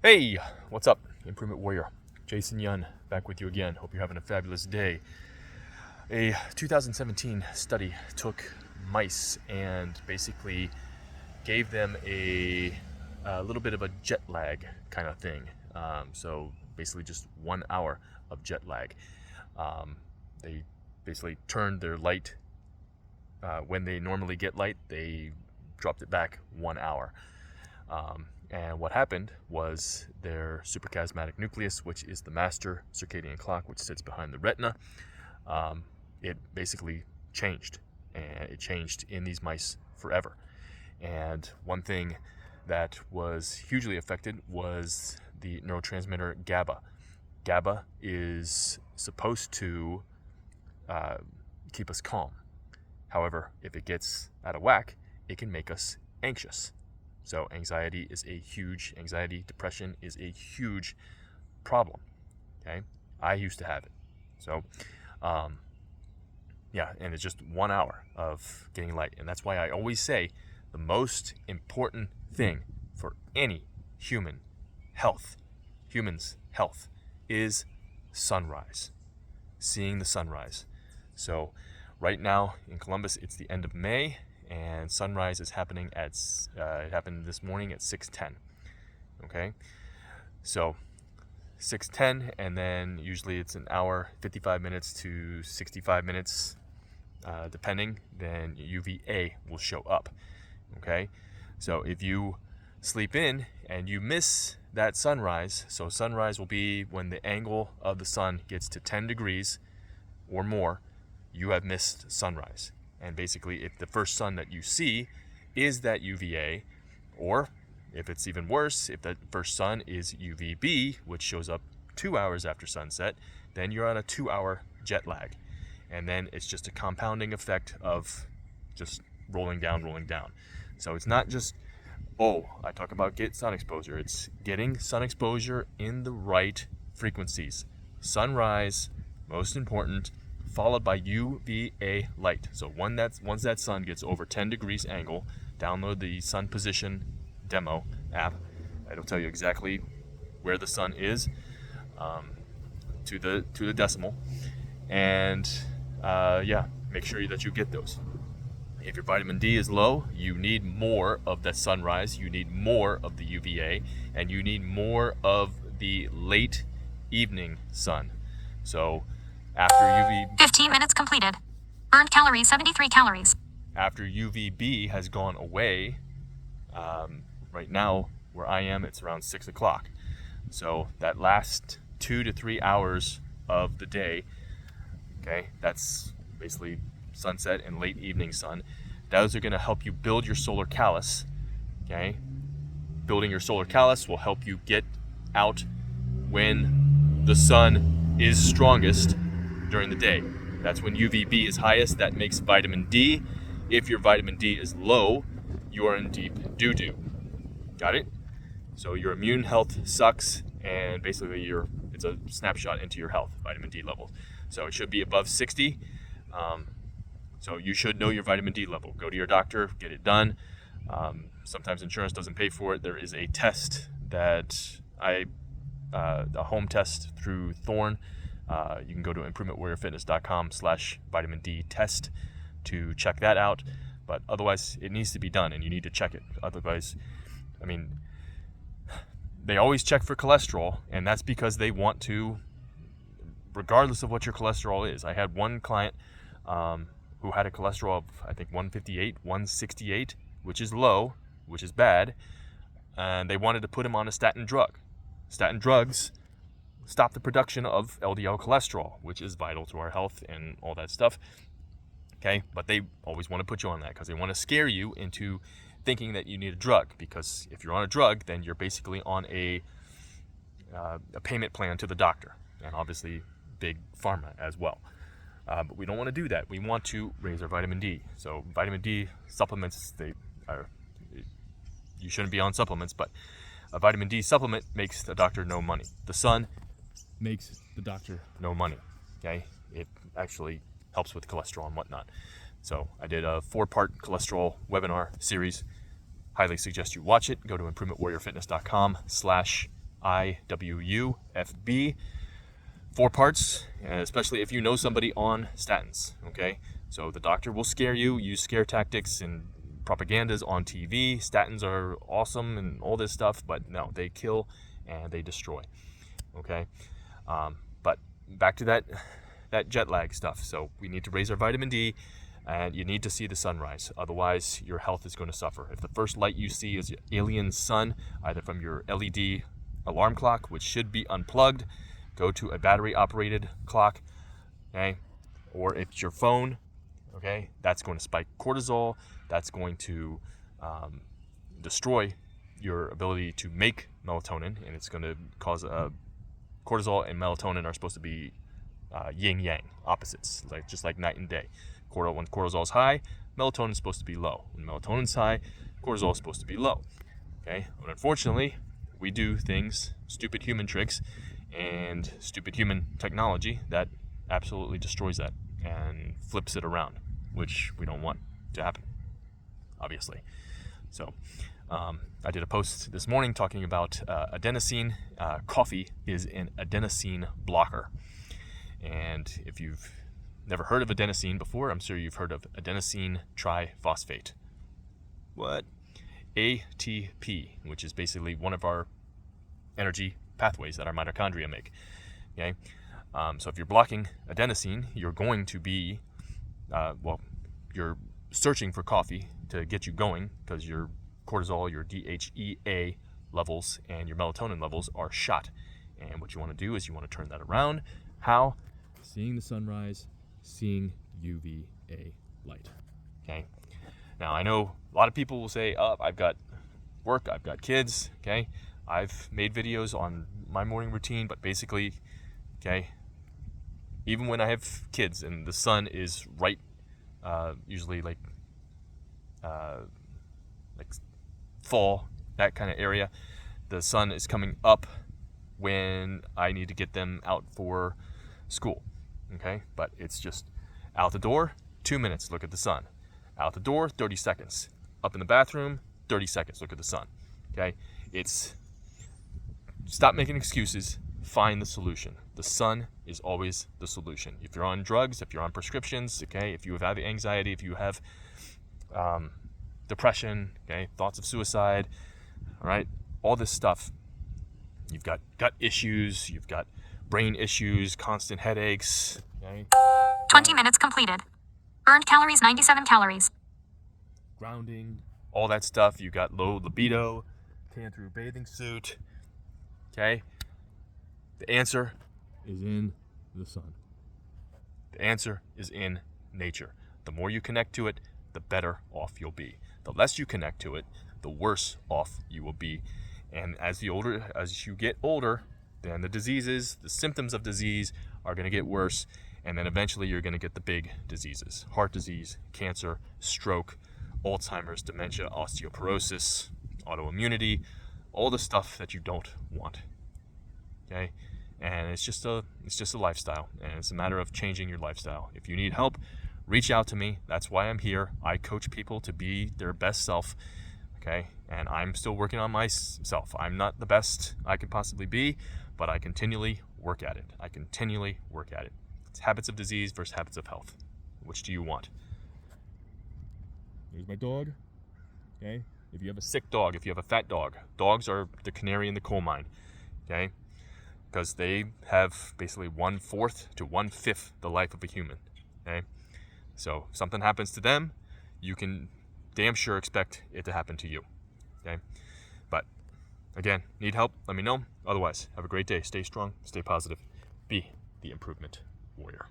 Hey, what's up? Improvement Warrior, Jason Yun, back with you again. Hope you're having a fabulous day. A 2017 study took mice and basically gave them a little bit of a jet lag kind of thing. So basically just 1 hour of jet lag. They basically turned their light, when they normally get light, they dropped it back 1 hour. And what happened was their suprachiasmatic nucleus, which is the master circadian clock, which sits behind the retina, it basically changed. And it changed in these mice forever. And one thing that was hugely affected was the neurotransmitter GABA. GABA is supposed to keep us calm. However, if it gets out of whack, it can make us anxious. So anxiety, depression is a huge problem, okay? I used to have it. So, and it's just 1 hour of getting light. And that's why I always say the most important thing for any human's health, is sunrise, seeing the sunrise. So right now in Columbus, it's the end of May, and sunrise is happening it happened this morning at 6:10. Okay, so 6:10, and then usually it's an hour, 55 minutes to 65 minutes, depending. Then UVA will show up. Okay, so if you sleep in and you miss that sunrise, so sunrise will be when the angle of the sun gets to 10 degrees or more, you have missed sunrise. And basically, if the first sun that you see is that UVA, or if it's even worse, if that first sun is UVB, which shows up 2 hours after sunset, then you're on a 2-hour jet lag. And then it's just a compounding effect of just rolling down. So it's not just, I talk about get sun exposure. It's getting sun exposure in the right frequencies. Sunrise, most important, followed by UVA light. So once that sun gets over 10 degrees angle, download the sun position demo app. It'll tell you exactly where the sun is, to the decimal. And make sure that you get those. If your vitamin D is low, you need more of the sunrise, you need more of the UVA, and you need more of the late evening sun. So after 15 minutes completed. Burned calories, 73 calories. After UVB has gone away, right now where I am, it's around 6 o'clock. So that last 2 to 3 hours of the day, okay, that's basically sunset and late evening sun. Those are going to help you build your solar callus. Okay, building your solar callus will help you get out when the sun is strongest during the day. That's when UVB is highest. That makes vitamin D. If your vitamin D is low, you are in deep doo-doo. Got it? So your immune health sucks, and basically it's a snapshot into your health, vitamin D levels. So it should be above 60. So you should know your vitamin D level. Go to your doctor, get it done. Sometimes insurance doesn't pay for it. There is a test that a home test through Thorne. You can go to improvementwarriorfitness.com/vitamin D test to check that out. But otherwise, it needs to be done, and you need to check it. Otherwise, they always check for cholesterol, and that's because they want to, regardless of what your cholesterol is. I had one client who had a cholesterol of, I think, 158, 168, which is low, which is bad, and they wanted to put him on a statin drug. Statin drugs stop the production of LDL cholesterol, which is vital to our health and all that stuff. Okay, but they always want to put you on that because they want to scare you into thinking that you need a drug. Because if you're on a drug, then you're basically on a payment plan to the doctor, and obviously big pharma as well. But we don't want to do that. We want to raise our vitamin D. So vitamin D supplements, you shouldn't be on supplements, but a vitamin D supplement makes the doctor no money. The sun makes the doctor no money. Okay, it actually helps with cholesterol and whatnot. So I did a 4-part cholesterol webinar series. Highly suggest you watch it. Go to improvementwarriorfitness.com/ IWUFB. 4 parts, especially if you know somebody on statins, okay? So the doctor will scare you, use scare tactics and propagandas on TV. Statins are awesome and all this stuff, but no, they kill and they destroy, okay? But back to that jet lag stuff. So we need to raise our vitamin D, and you need to see the sunrise. Otherwise, your health is going to suffer. If the first light you see is your alien sun, either from your LED alarm clock, which should be unplugged, go to a battery-operated clock, okay? Or if it's your phone, okay? That's going to spike cortisol. That's going to destroy your ability to make melatonin, and it's going to cause cortisol and melatonin are supposed to be yin-yang, opposites, just like night and day. When cortisol is high, melatonin is supposed to be low. When melatonin's high, cortisol is supposed to be low, okay? But unfortunately, we do things, stupid human tricks, and stupid human technology that absolutely destroys that and flips it around, which we don't want to happen, obviously. So I did a post this morning talking about adenosine. Coffee is an adenosine blocker. And if you've never heard of adenosine before, I'm sure you've heard of adenosine triphosphate. What? ATP, which is basically one of our energy pathways that our mitochondria make. Okay, so if you're blocking adenosine, you're going to be, you're searching for coffee to get you going because your cortisol, your DHEA levels, and your melatonin levels are shot. And what you want to do is you want to turn that around. How? Seeing the sunrise, seeing UVA light. Okay. Now I know a lot of people will say, "Oh, I've got work, I've got kids." Okay. I've made videos on my morning routine, but basically, okay, even when I have kids and the sun is right, usually like fall, that kind of area, the sun is coming up when I need to get them out for school, okay? But it's just out the door, 2 minutes, look at the sun. Out the door, 30 seconds. Up in the bathroom, 30 seconds, look at the sun, okay? It's stop making excuses, find the solution. The sun is always the solution. If you're on drugs, if you're on prescriptions, okay, if you have anxiety, if you have depression, okay, thoughts of suicide, all right, all this stuff, you've got gut issues, you've got brain issues, constant headaches, okay? 20 minutes completed. Burned calories 97 calories. Grounding, all that stuff. You got low libido, tan through a bathing suit. Okay? The answer is in the sun. The answer is in nature. The more you connect to it, the better off you'll be. The less you connect to it, the worse off you will be. And as you get older, then the diseases, the symptoms of disease are going to get worse. And then eventually you're going to get the big diseases: heart disease, cancer, stroke, Alzheimer's, dementia, osteoporosis, autoimmunity, all the stuff that you don't want. Okay? And it's just a lifestyle, and it's a matter of changing your lifestyle. If you need help, reach out to me. That's why I'm here. I coach people to be their best self. Okay? And I'm still working on myself. I'm not the best I could possibly be, but I continually work at it. It's habits of disease versus habits of health. Which do you want? There's my dog. Okay? If you have a sick dog, if you have a fat dog, dogs are the canary in the coal mine. Okay? Because they have basically 1/4 to 1/5 the life of a human. Okay? So if something happens to them, you can damn sure expect it to happen to you. Okay? But again, need help? Let me know. Otherwise, have a great day. Stay strong, stay positive, be the improvement warrior.